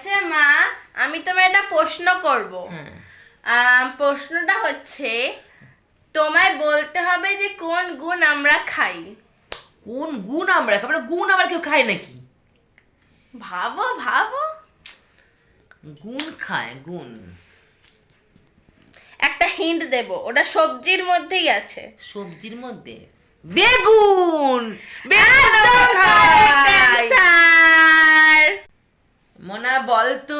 আচ্ছা মা, আমি তোমায় একটা প্রশ্ন করব। প্রশ্নটা হচ্ছে, তোমায় বলতে হবে যে কোন গুণ আমরা খাই। কোন গুণ আমরা খাই? গুণ আবার কেউ খায় নাকি? ভাবো ভাবো। গুণ খায়? গুণ একটা হিন্ট দেব, ওটা সবজির মধ্যেই আছে। সবজির মধ্যে বেগুন। বেগুন আমরা একদম correct খাই। answer। মোনা বলতো,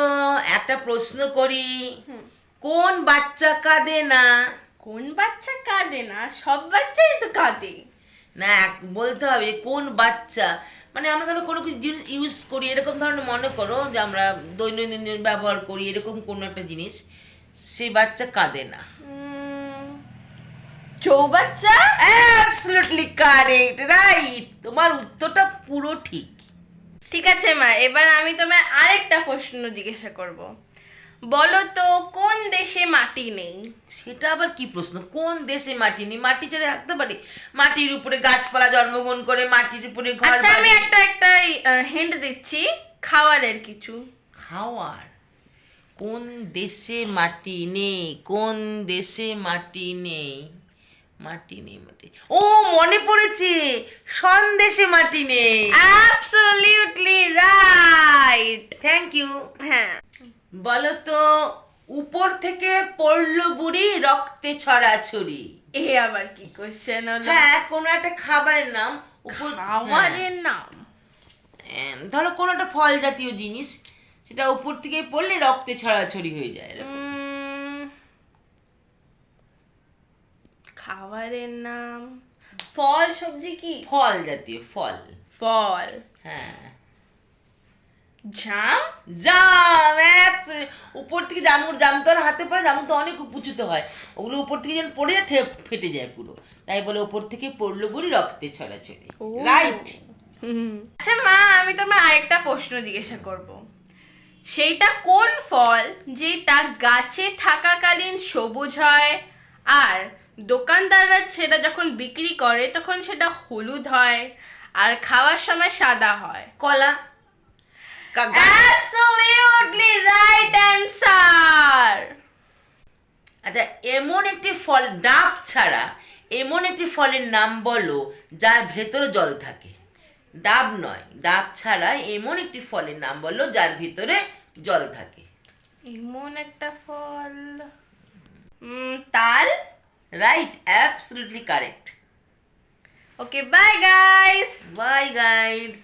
একটা প্রশ্ন করি। হুম। কোন বাচ্চা কাঁদে না? কোন বাচ্চা কাঁদে না? সব বাচ্চাই তো কাঁদে। না, বলতে হবে কোন বাচ্চা। মানে আমরা ধরো কোনো কিছু জিনিস ইউজ করি, এরকম ধরনের মনে করো যে আমরা দৈনন্দিন ব্যবহার করি এরকম কোনো একটা জিনিস, সেই বাচ্চা কাঁদে না। চৌবাচ্চা। Absolutely correct, right. তোমার উত্তরটা পুরো ঠিক। ঠিক আছে মা, এবার আমি তোমায় আরেকটা প্রশ্ন জিজ্ঞাসা করব। বলো তো কোন দেশে মাটি নেই? সেটা আবার কি প্রশ্ন? কোন দেশে মাটি নেই? মাটি ছেড়ে রাখতে পারি? মাটির উপরে গাছপালা জন্মগ্রহণ করে, মাটির উপরে ঘর আচ্ছা, আমি বাড়ি। একটা হিন্ট দিচ্ছি, খাবারের কিছু। খাওয়ার? কোন দেশে মাটি নেই? কোন দেশে মাটি নেই? মাটি নেই, মাটি। ও, মনে পড়েছে, সন্দেশে মাটি নেই। Absolutely right. Thank you. হ্যাঁ। বলো তো, উপর থেকে পড়লো বুড়ি, রক্তে ছড়াছড়ি। এ আবার কি কোশ্চেন হলো? হ্যাঁ, কোনো একটা খাবারের নাম। খাবারের নাম? ধরো কোনো একটা ফল জাতীয় জিনিস, সেটা উপর থেকে পড়লে রক্তে ছড়াছড়ি হয়ে যায় এরকম। খাবারের নাম, ফল সবজি কি? ফল জাতীয়, ফল। ফল। হ্যাঁ। জাম। জাম। উপর থেকে জাম তো আর হাতে পড়ে, জাম তো অনেক উঁচুতে হয়, ওগুলো উপর থেকে যেন পড়ে যায় ফেটে যায় পুরো, তাই বলে উপর থেকে পড়লো বুড়ি, রক্তে ছড়াছড়ি। রাইট। আচ্ছা মা, আমি তোমার আরেকটা প্রশ্ন জিজ্ঞাসা করব। সেইটা কোন ফল যেটা গাছে থাকাকালীন সবুজ হয়, আর দোকানদাররা সেটা যখন বিক্রি করে তখন সেটা হলুদ হয়, আর খাওয়ার সময় সাদা হয়? কলা। Absolutely right answer. আচ্ছা, এমন একটি ফল, ডাব ছাড়া এমন একটি ফলের নাম বলো যার ভেতরে জল থাকে। ডাব নয়, ডাব ছাড়া এমন একটি ফলের নাম বলো যার ভিতরে জল থাকে। এমন একটা ফল, তাল। Right, absolutely correct. Okay, bye guys. Bye guys.